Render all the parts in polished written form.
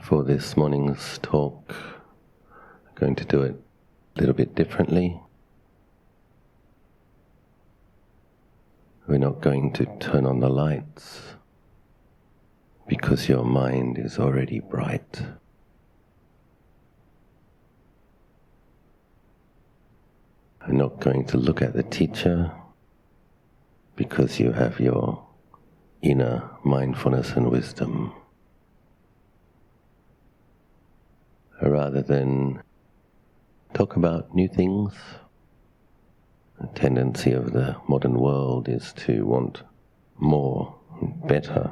For this morning's talk, I'm going to do it a little bit differently. We're not going to turn on the lights because your mind is already bright. I'm not going to look at the teacher because you have your inner mindfulness and wisdom. Rather than talk about new things, the tendency of the modern world is to want more, better,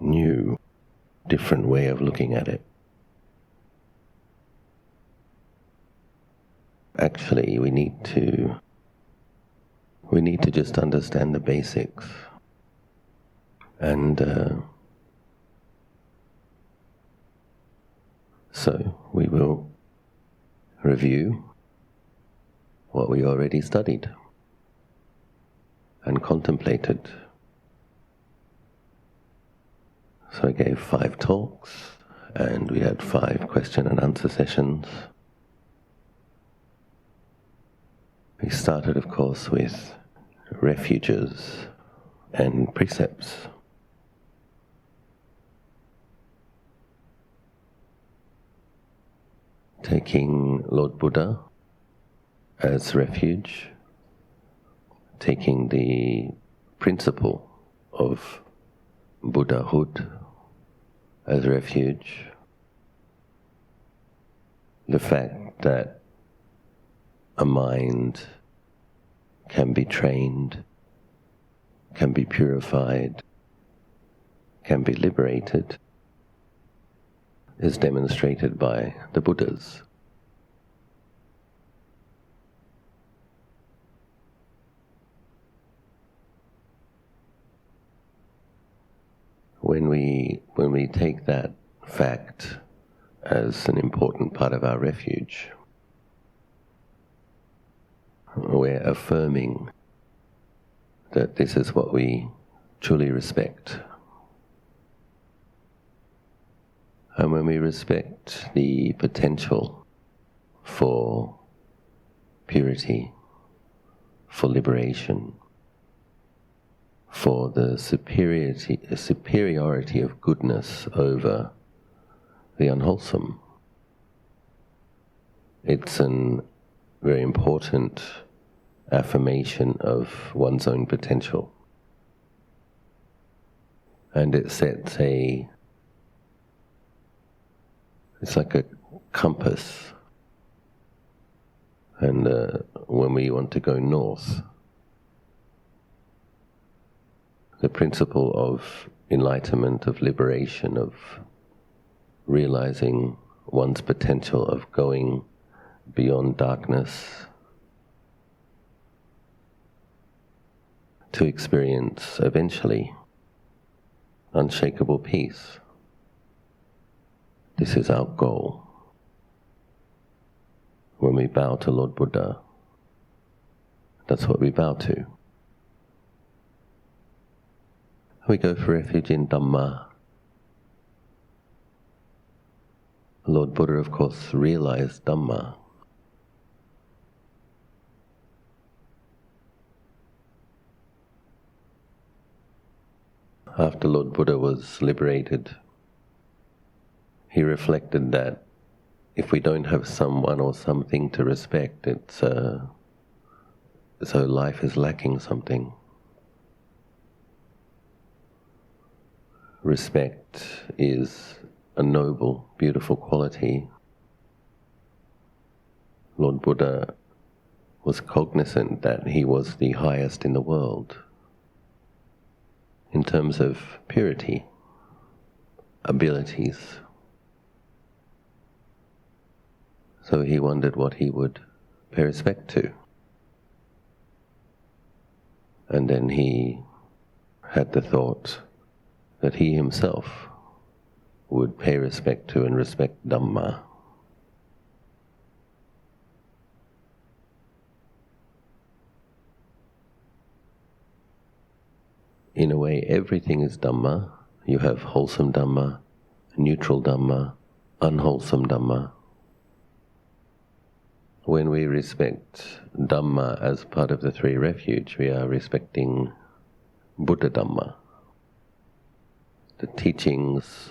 new, different way of looking at it. Actually, we need to just understand the basics. And so we will review what we already studied and contemplated. So I gave 5 talks, and we had 5 question and answer sessions. We started, of course, with refuges and precepts. Taking Lord Buddha as refuge, taking the principle of Buddhahood as refuge, the fact that a mind can be trained, can be purified, can be liberated, is demonstrated by the Buddhas. When we take that fact as an important part of our refuge, we're affirming that this is what we truly respect. And when we respect the potential for purity, for liberation, for the superiority of goodness over the unwholesome, it's a very important affirmation of one's own potential. And it sets it's like a compass. And when we want to go north, the principle of enlightenment, of liberation, of realizing one's potential, of going beyond darkness to experience eventually unshakable peace. This is our goal. When we bow to Lord Buddha, that's what we bow to. We go for refuge in Dhamma. Lord Buddha, of course, realized Dhamma. After Lord Buddha was liberated, he reflected that if we don't have someone or something to respect, so life is lacking something. Respect is a noble, beautiful quality. Lord Buddha was cognizant that he was the highest in the world in terms of purity, abilities. So he wondered what he would pay respect to. And then he had the thought that he himself would pay respect to and respect Dhamma. In a way, everything is Dhamma. You have wholesome Dhamma, neutral Dhamma, unwholesome Dhamma. When we respect Dhamma as part of the three refuge, we are respecting Buddha Dhamma, the teachings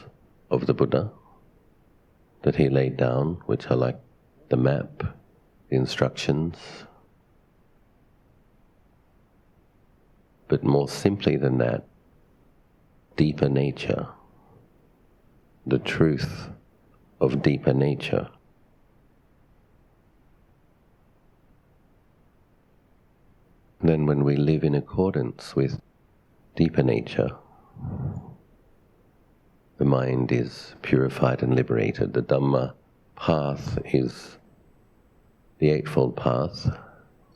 of the Buddha that he laid down, which are like the map, the instructions. But more simply than that, deeper nature, the truth of deeper nature. Then when we live in accordance with deeper nature, the mind is purified and liberated. The Dhamma path is the Eightfold Path,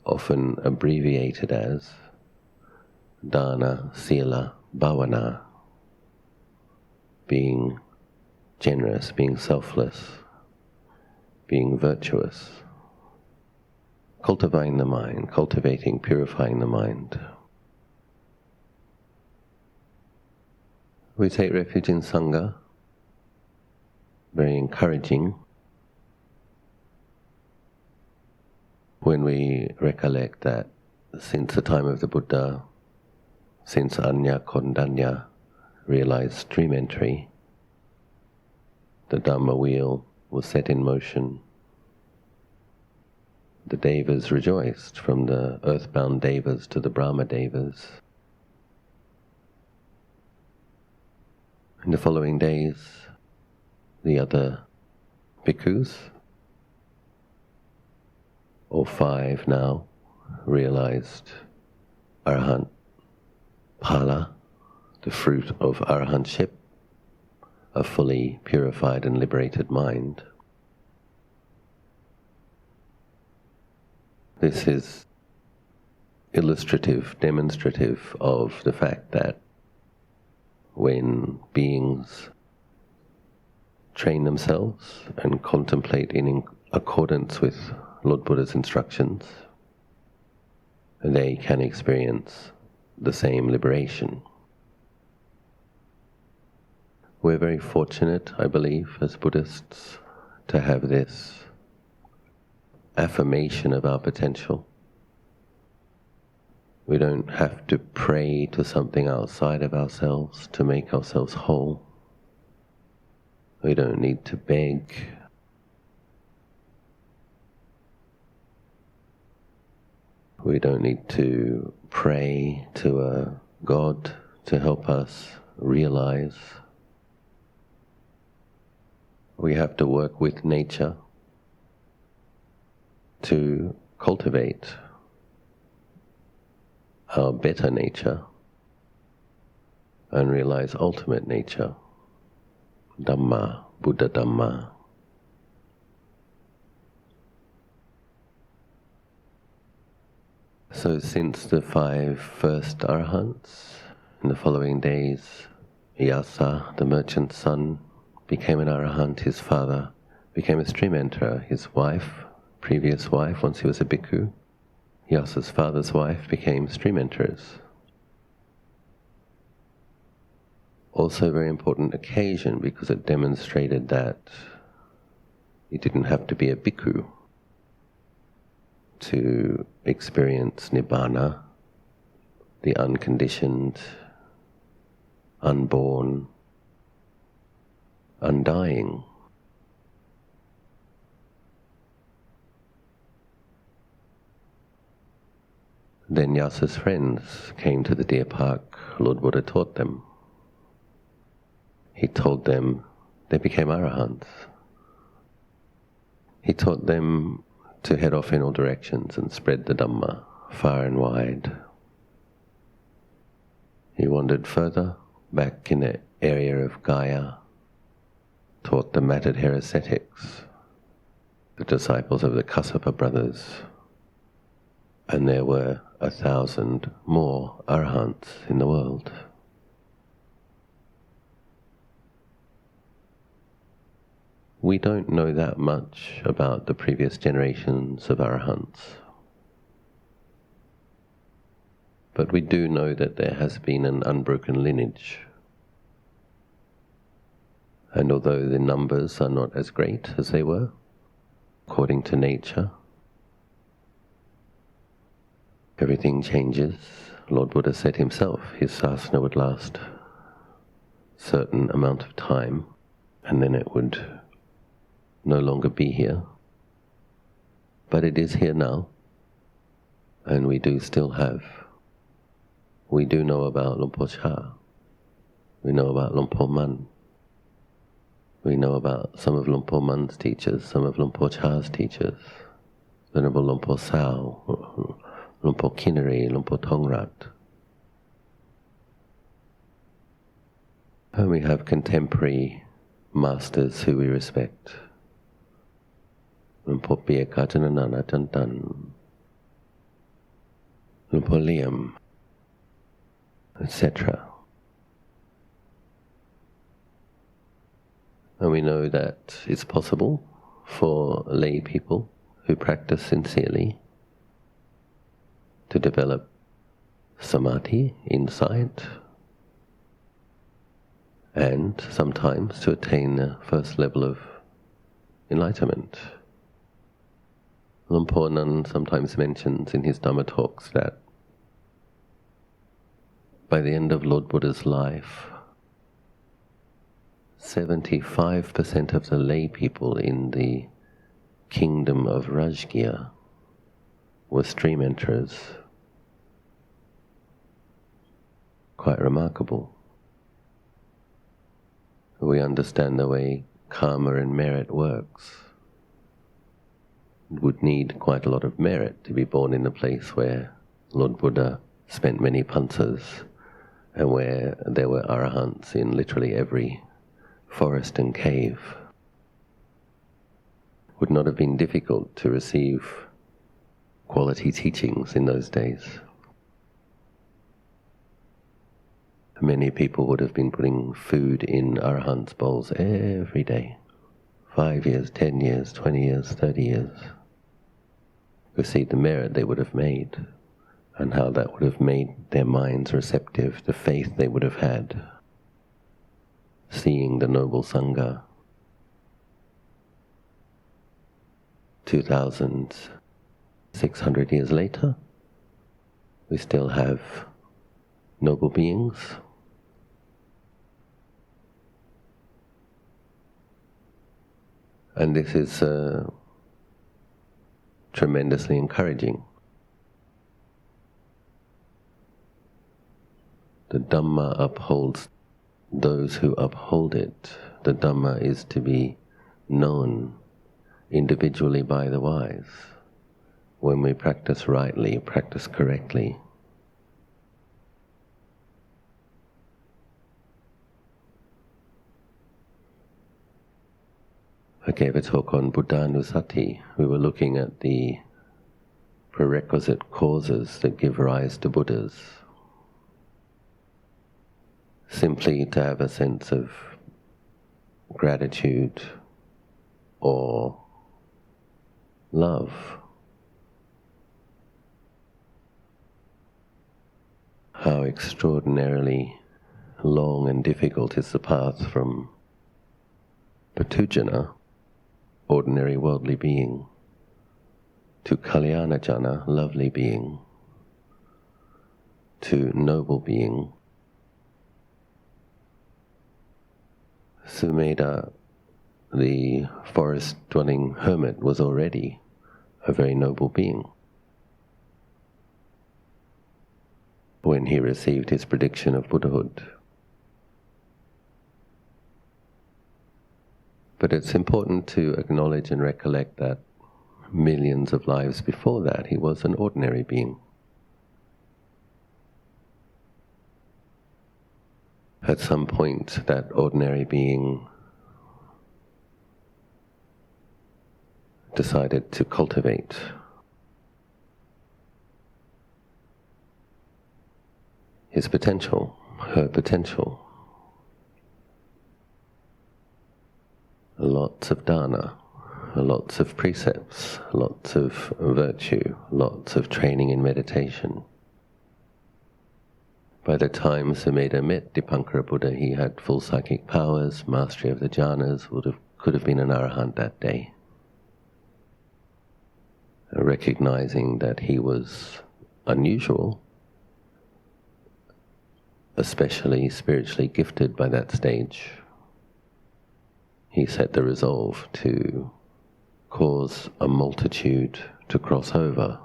often abbreviated as Dana, Sila, Bhavana, being generous, being selfless, being virtuous, cultivating the mind, cultivating, purifying the mind. We take refuge in Sangha, very encouraging, when we recollect that since the time of the Buddha, since Anya Kondanya realized stream entry, the Dhamma wheel was set in motion. The Devas rejoiced, from the earthbound Devas to the Brahma Devas. In the following days, the other bhikkhus, or 5 now, realized Arahant Phala, the fruit of Arahantship, a fully purified and liberated mind. This is illustrative, demonstrative of the fact that when beings train themselves and contemplate in accordance with Lord Buddha's instructions, they can experience the same liberation. We're very fortunate, I believe, as Buddhists, to have this affirmation of our potential. We don't have to pray to something outside of ourselves to make ourselves whole. We don't need to beg. We don't need to pray to a God to help us realize. We have to work with nature to cultivate our better nature and realize ultimate nature, Dhamma, Buddha Dhamma. So since the 5 first Arahants, in the following days, Yasa, the merchant's son, became an Arahant. His father became a stream enterer. His wife, previous wife, once he was a bhikkhu, Yasa's father's wife, became stream enterers. Also a very important occasion because it demonstrated that you didn't have to be a bhikkhu to experience Nibbana, the unconditioned, unborn, undying. Then Yasa's friends came to the deer park. Lord Buddha taught them. He told them they became Arahants. He taught them to head off in all directions and spread the Dhamma far and wide. He wandered further back in the area of Gaya, taught the matted hair ascetics, the disciples of the Kassapa brothers, and there were 1,000 more Arahants in the world. We don't know that much about the previous generations of Arahants, but we do know that there has been an unbroken lineage. And although the numbers are not as great as they were, according to nature, everything changes. Lord Buddha said himself his sasana would last a certain amount of time, and then it would no longer be here. But it is here now, and we do still have. We do know about Luang Por Chah. We know about Luang Por Man. We know about some of Luang Por Man's teachers, some of Luang Por Chah's teachers, Venerable Luang Por Sao, Luang Por Kinari, Luang Por Tongrat. And we have contemporary masters who we respect. Luang Por Pia Kajananana Tantan, Luang Por Liam, etc. And we know that it's possible for lay people who practice sincerely to develop samadhi, insight, and sometimes to attain the first level of enlightenment. Luang Por Nun sometimes mentions in his Dhamma talks that by the end of Lord Buddha's life, 75% of the lay people in the kingdom of Rajgir were stream enterers. Quite remarkable. We understand the way karma and merit works. It would need quite a lot of merit to be born in a place where Lord Buddha spent many pansas and where there were arahants in literally every forest and cave. Would not have been difficult to receive quality teachings in those days. Many people would have been putting food in arahants' bowls every day. 5 years, 10 years, 20 years, 30 years. You see the merit they would have made and how that would have made their minds receptive, the faith they would have had, seeing the noble Sangha. 2,600 years later, we still have noble beings. And this is tremendously encouraging. The Dhamma upholds those who uphold it. The Dhamma is to be known individually by the wise. When we practice rightly, practice correctly. I gave a talk on Buddhanusati. We were looking at the prerequisite causes that give rise to Buddhas. Simply to have a sense of gratitude or love. How extraordinarily long and difficult is the path from Patujana, ordinary worldly being, to Kalyanajana, lovely being, to noble being. Sumedha, the forest-dwelling hermit, was already a very noble being when he received his prediction of Buddhahood. But it's important to acknowledge and recollect that millions of lives before that he was an ordinary being. At some point, that ordinary being decided to cultivate his potential, her potential. Lots of dana, lots of precepts, lots of virtue, lots of training in meditation. By the time Sumedha met Dipankara Buddha, he had full psychic powers, mastery of the jhanas, could have been an arahant that day. Recognizing that he was unusual, especially spiritually gifted by that stage, he set the resolve to cause a multitude to cross over.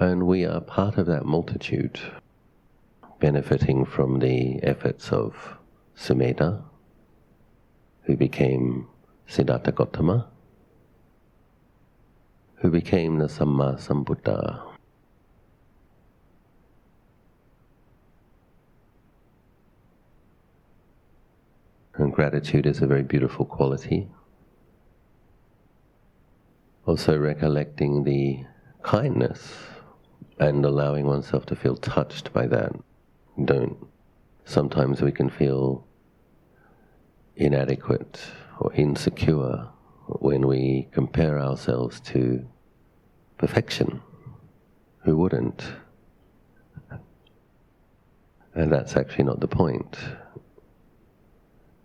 And we are part of that multitude, benefiting from the efforts of Sumedha, who became Siddhartha Gautama, who became the Samma Sambuddha. And gratitude is a very beautiful quality. Also recollecting the kindness and allowing oneself to feel touched by that. Sometimes we can feel inadequate or insecure when we compare ourselves to perfection. Who wouldn't? And that's actually not the point.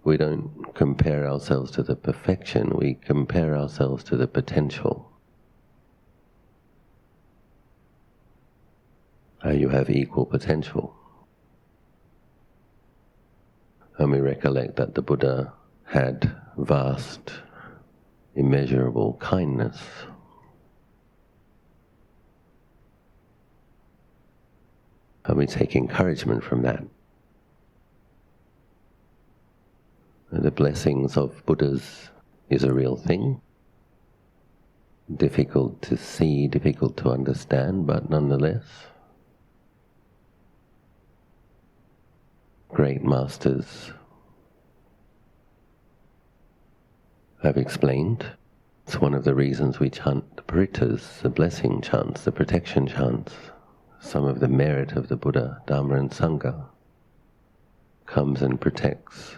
We don't compare ourselves to the perfection, we compare ourselves to the potential. You have equal potential. And we recollect that the Buddha had vast, immeasurable kindness. And we take encouragement from that. The blessings of Buddhas is a real thing. Difficult to see, difficult to understand, but nonetheless, great masters have explained. It's one of the reasons we chant the parittas, the blessing chants, the protection chants. Some of the merit of the Buddha, Dhamma and Sangha comes and protects,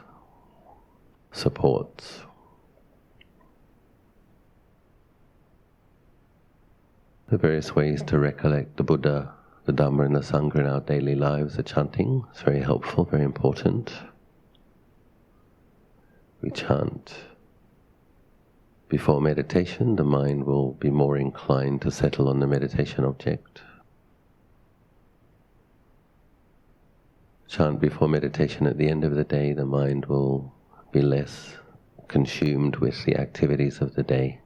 supports. The various ways to recollect the Buddha, the Dhamma and the Sangha in our daily lives are chanting. It's very helpful, very important. We chant. Before meditation, the mind will be more inclined to settle on the meditation object. Chant before meditation. At the end of the day, the mind will be less consumed with the activities of the day.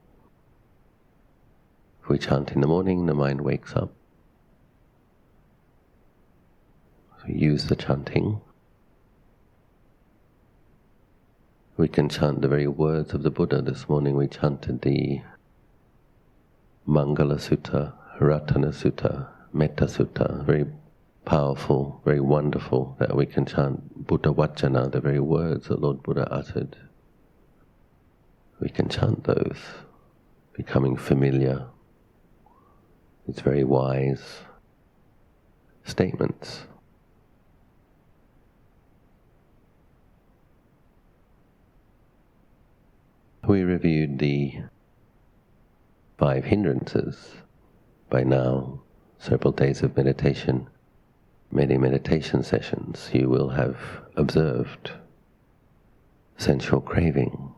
If we chant in the morning, the mind wakes up. So use the chanting. We can chant the very words of the Buddha. This morning we chanted the Mangala Sutta, Ratana Sutta, Metta Sutta, very powerful, very wonderful that we can chant Buddha Vajjana, the very words that Lord Buddha uttered. We can chant those, becoming familiar. It's very wise statements. We reviewed the 5 hindrances. By now, several days of meditation, many meditation sessions, you will have observed sensual craving,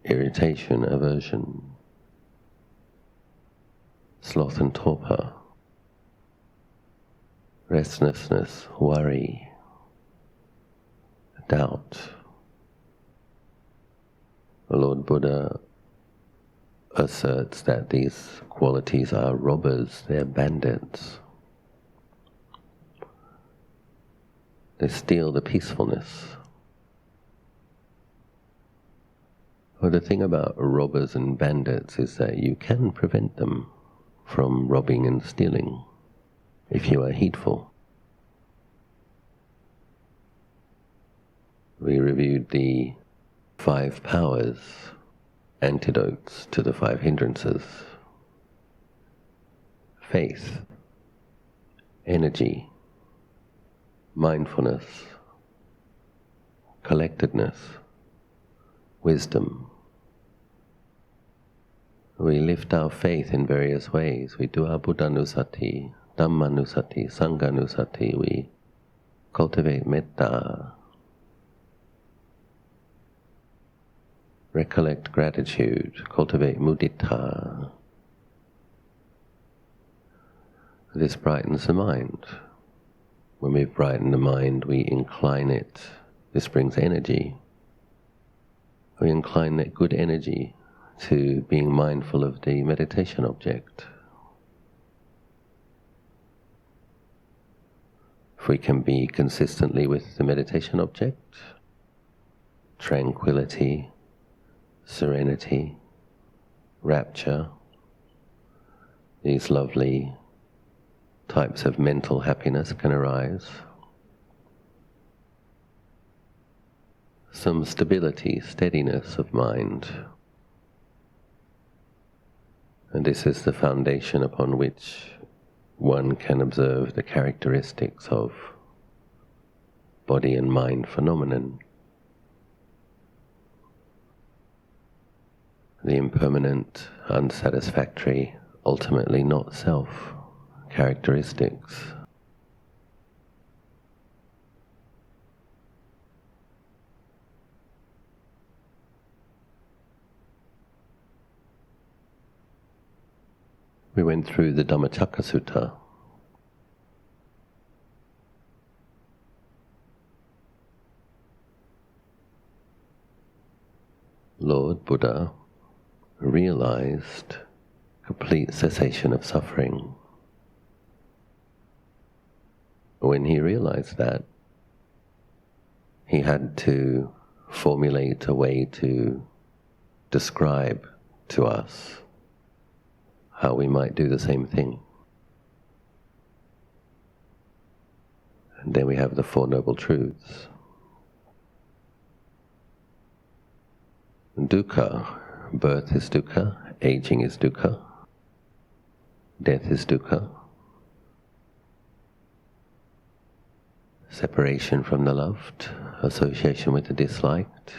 irritation, aversion, sloth and torpor, restlessness, worry, doubt. The Lord Buddha asserts that these qualities are robbers, they're bandits. They steal the peacefulness. Well, the thing about robbers and bandits is that you can prevent them from robbing and stealing if you are heedful. We reviewed the 5 powers, antidotes to the 5 hindrances. Faith, energy, mindfulness, collectedness, wisdom. We lift our faith in various ways. We do our Buddhanusati, Dhammanusati, Sanghanusati, we cultivate metta, recollect gratitude, cultivate mudita. This brightens the mind. When we brighten the mind, we incline it. This brings energy. We incline that good energy to being mindful of the meditation object. If we can be consistently with the meditation object, tranquility, serenity, rapture, these lovely types of mental happiness can arise. Some stability, steadiness of mind. And this is the foundation upon which one can observe the characteristics of body and mind phenomenon. The impermanent, unsatisfactory, ultimately not self characteristics. We went through the Dhammacakka Sutta. Lord Buddha realized complete cessation of suffering. When he realized that, he had to formulate a way to describe to us how we might do the same thing. And then we have the Four Noble Truths. Dukkha, birth is dukkha, aging is dukkha, death is dukkha, separation from the loved, association with the disliked.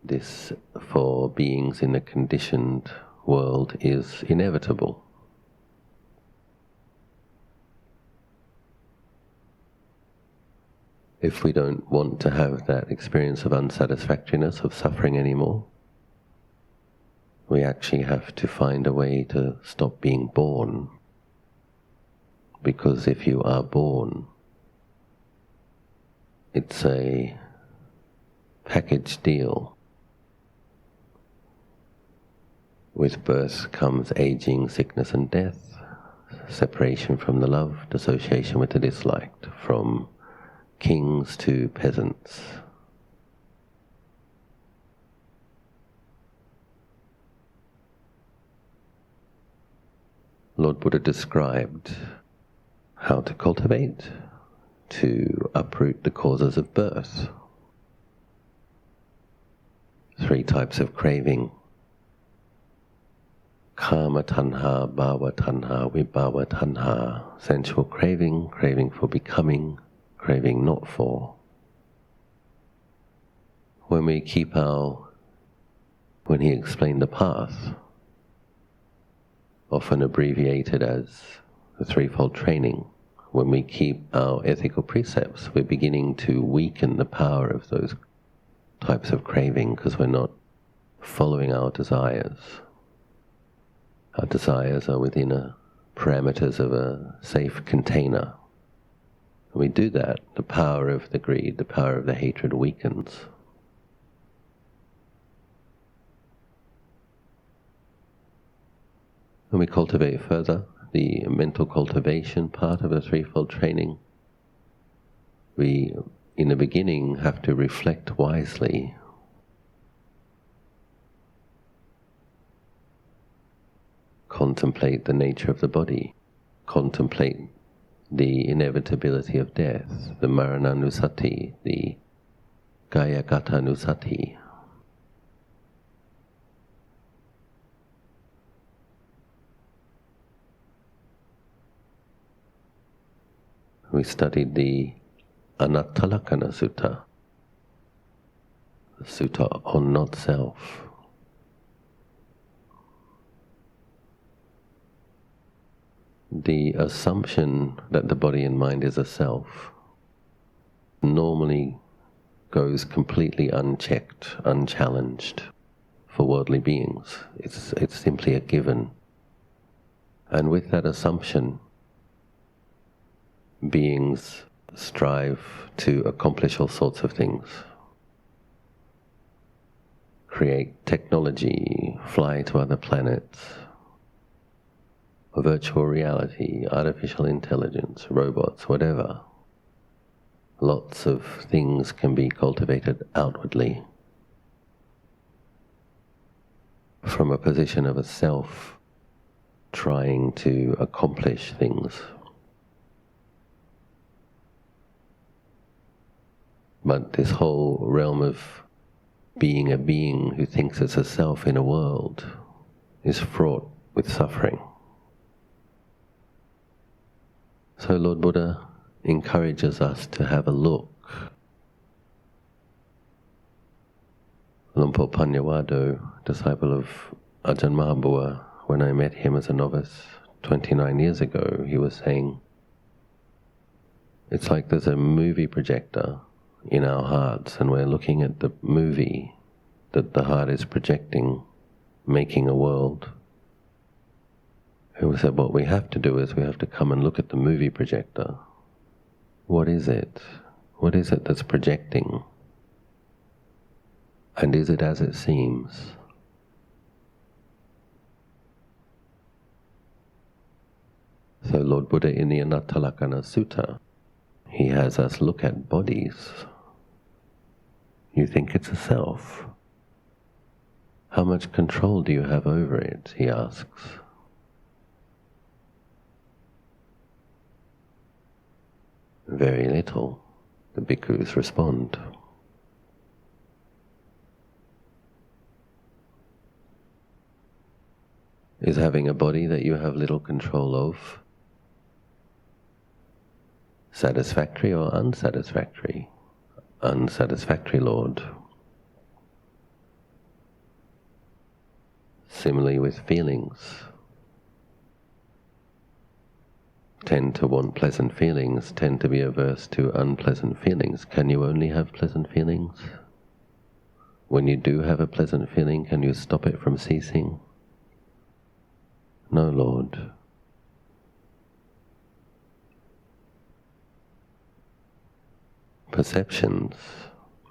This, for beings in a conditioned world, is inevitable. If we don't want to have that experience of unsatisfactoriness, of suffering anymore, we actually have to find a way to stop being born. Because if you are born, it's a package deal. With birth comes aging, sickness and death, separation from the loved, association with the disliked, from kings to peasants. Lord Buddha described how to cultivate, to uproot the causes of birth. 3 types of craving: Kama tanha, bhava tanha, vibhava tanha. Sensual craving, craving for becoming, craving not for. When he explained the path, often abbreviated as the threefold training, when we keep our ethical precepts, we're beginning to weaken the power of those types of craving because we're not following our desires. Our desires are within parameters of a safe container. When we do that, the power of the greed, the power of the hatred weakens. When we cultivate further, the mental cultivation part of the threefold training, we, in the beginning, have to reflect wisely. Contemplate the nature of the body, contemplate the inevitability of death, the marananusati, the gayagatanusati. We studied the Anattalakkhana Sutta, the sutta on not self. the assumption that the body and mind is a self normally goes completely unchecked, unchallenged for worldly beings. It's simply a given. And with that assumption, beings strive to accomplish all sorts of things. Create technology, fly to other planets, virtual reality, artificial intelligence, robots, whatever. Lots of things can be cultivated outwardly from a position of a self trying to accomplish things. But this whole realm of being a being who thinks it's a self in a world is fraught with suffering. So Lord Buddha encourages us to have a look. Lumpur Panyawado, disciple of Ajahn Mahabua, when I met him as a novice 29 years ago, he was saying, it's like there's a movie projector in our hearts and we're looking at the movie that the heart is projecting, making a world. And we said what we have to do is we have to come and look at the movie projector. What is it? What is it that's projecting? And is it as it seems? So Lord Buddha in the Anattalakkhana Sutta, he has us look at bodies. You think it's a self. How much control do you have over it? He asks. Very little, the bhikkhus respond. Is having a body that you have little control of satisfactory or unsatisfactory? Unsatisfactory, Lord. Similarly with feelings. Tend to want pleasant feelings, tend to be averse to unpleasant feelings. Can you only have pleasant feelings? When you do have a pleasant feeling, can you stop it from ceasing? No, Lord. Perceptions.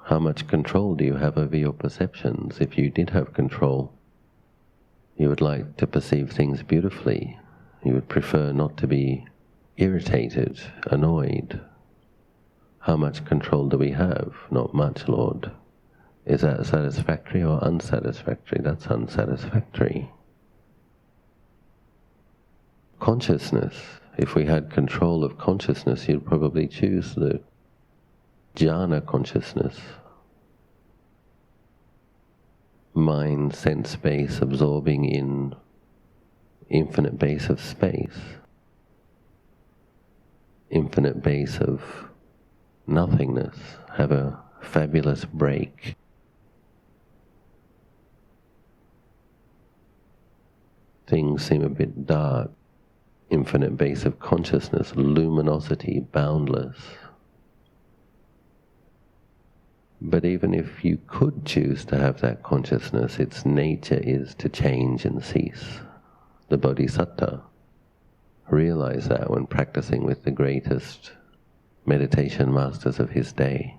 How much control do you have over your perceptions? If you did have control, you would like to perceive things beautifully. You would prefer not to be irritated, annoyed. How much control do we have? Not much, Lord. Is that satisfactory or unsatisfactory? That's unsatisfactory. Consciousness. If we had control of consciousness, you'd probably choose the jhana consciousness. Mind, sense space, absorbing in infinite base of space. Infinite base of nothingness. Have a fabulous break. Things seem a bit dark. Infinite base of consciousness, luminosity, boundless. But even if you could choose to have that consciousness, its nature is to change and cease. The Bodhisattva realized that when practicing with the greatest meditation masters of his day.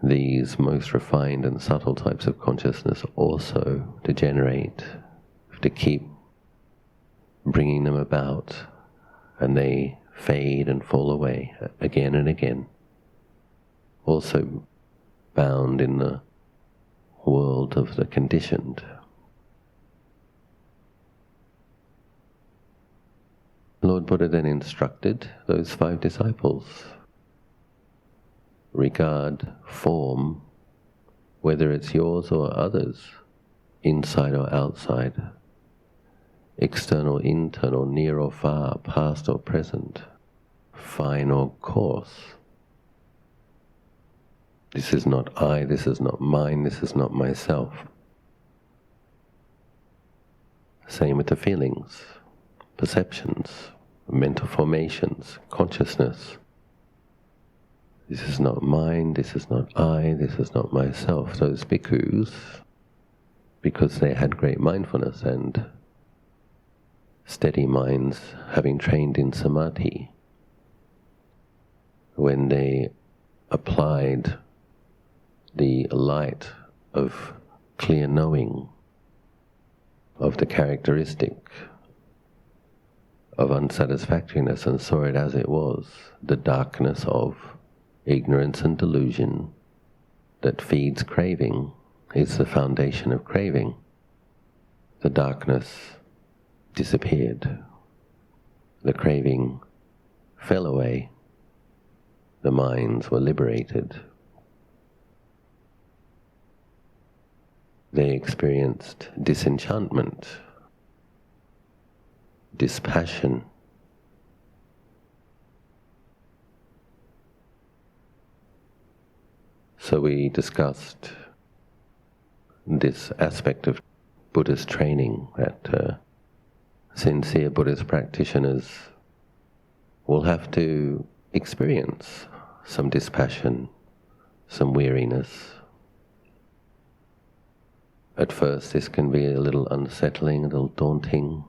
These most refined and subtle types of consciousness also degenerate, to keep bringing them about, and they fade and fall away again and again. Also bound in the world of the conditioned. Lord Buddha then instructed those 5 disciples, regard form, whether it's yours or others, inside or outside, external, internal, near or far, past or present, fine or coarse. This is not I, this is not mine, this is not myself. Same with the feelings. perceptions, mental formations, consciousness. This is not mine, this is not I, this is not myself. Those bhikkhus, because they had great mindfulness and steady minds, having trained in samadhi, when they applied the light of clear knowing of the characteristic of unsatisfactoriness and saw it as it was, the darkness of ignorance and delusion that feeds craving, is the foundation of craving. The darkness disappeared. The craving fell away. The minds were liberated. They experienced disenchantment, dispassion. So we discussed this aspect of Buddhist training, that sincere Buddhist practitioners will have to experience some dispassion, some weariness. At first this can be a little unsettling, a little daunting.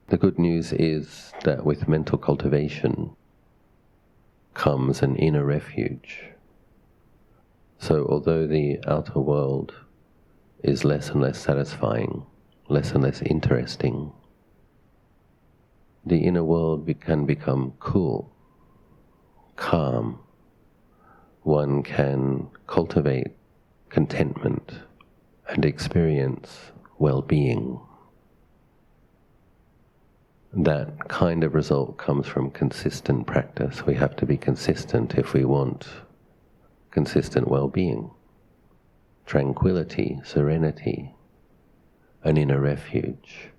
The good news is that with mental cultivation comes an inner refuge. So although the outer world is less and less satisfying, less and less interesting, the inner world can become cool, calm. One can cultivate contentment and experience well-being. That kind of result comes from consistent practice. We have to be consistent if we want consistent well-being, tranquility, serenity, an inner refuge.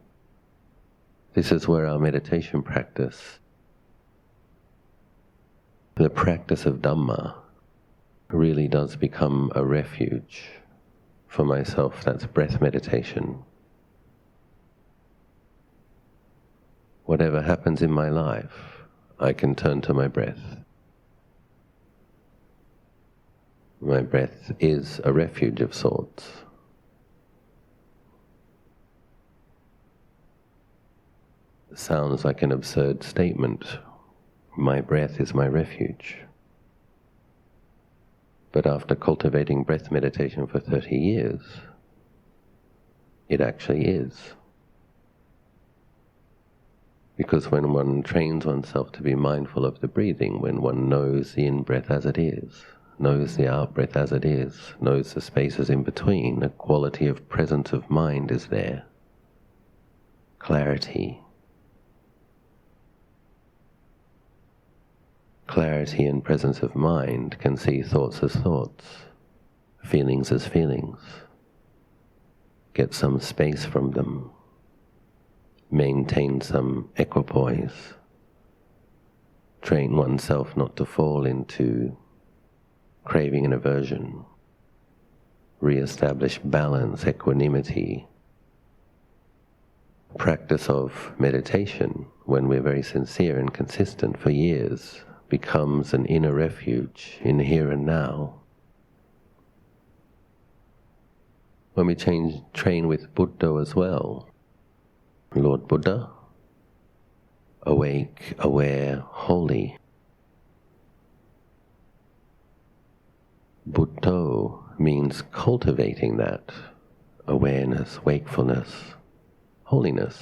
This is where our meditation practice, the practice of Dhamma, really does become a refuge. For myself, that's breath meditation. Whatever happens in my life, I can turn to my breath. My breath is a refuge of sorts. It sounds like an absurd statement. My breath is my refuge. But after cultivating breath meditation for 30 years, it actually is. Because when one trains oneself to be mindful of the breathing, when one knows the in-breath as it is, knows the out-breath as it is, knows the spaces in between, a quality of presence of mind is there. Clarity. Clarity and presence of mind can see thoughts as thoughts, feelings as feelings, get some space from them, maintain some equipoise, train oneself not to fall into craving and aversion, re-establish balance, equanimity. Practice of meditation, when we're very sincere and consistent for years, becomes an inner refuge in here and now. When we train with Buddha as well, Lord Buddha, awake, aware, holy. Buddha means cultivating that awareness, wakefulness, holiness,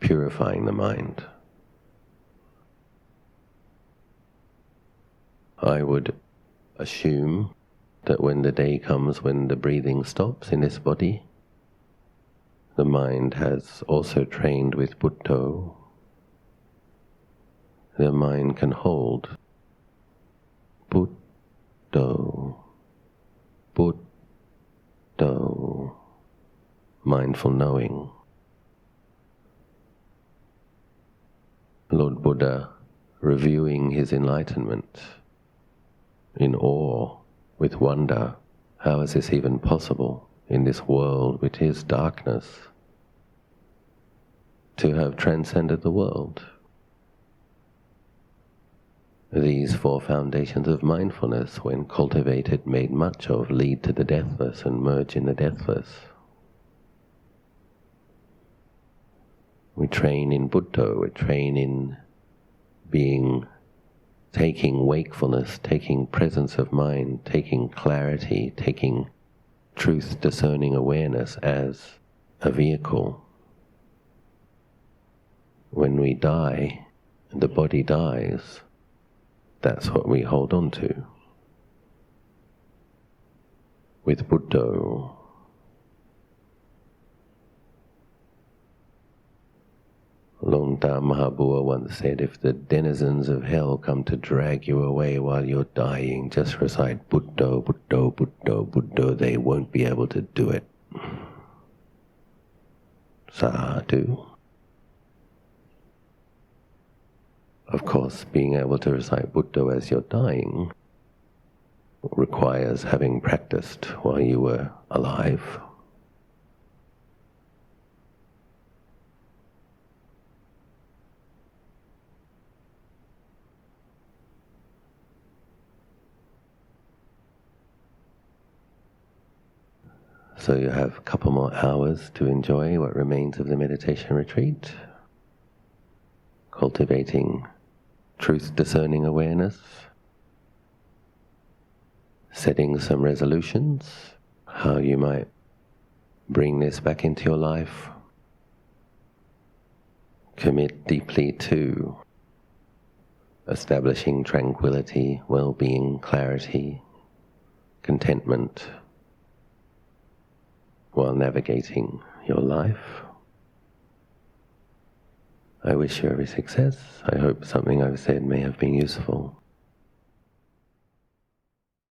purifying the mind. I would assume that when the day comes when the breathing stops in this body, the mind has also trained with Buddha. The mind can hold Buddha, Buddha, mindful knowing. Lord Buddha reviewing his enlightenment in awe, with wonder. How is this even possible in this world which is darkness? to have transcended the world. These four foundations of mindfulness, when cultivated, made much of, lead to the deathless and merge in the deathless. We train in Buddha, we train in taking wakefulness, taking presence of mind, taking clarity, taking truth-discerning awareness as a vehicle. When we die, the body dies, that's what we hold on to. With Buddha, Longta Mahabua once said, if the denizens of hell come to drag you away while you're dying, just recite Buddha, Buddha, Buddha, Buddha, they won't be able to do it. Sadhu. Of course, being able to recite Buddha as you're dying requires having practiced while you were alive. So you have a couple more hours to enjoy what remains of the meditation retreat, cultivating truth-discerning awareness, setting some resolutions, how you might bring this back into your life, commit deeply to establishing tranquility, well-being, clarity, contentment, while navigating your life. I wish you every success. I hope something I've said may have been useful.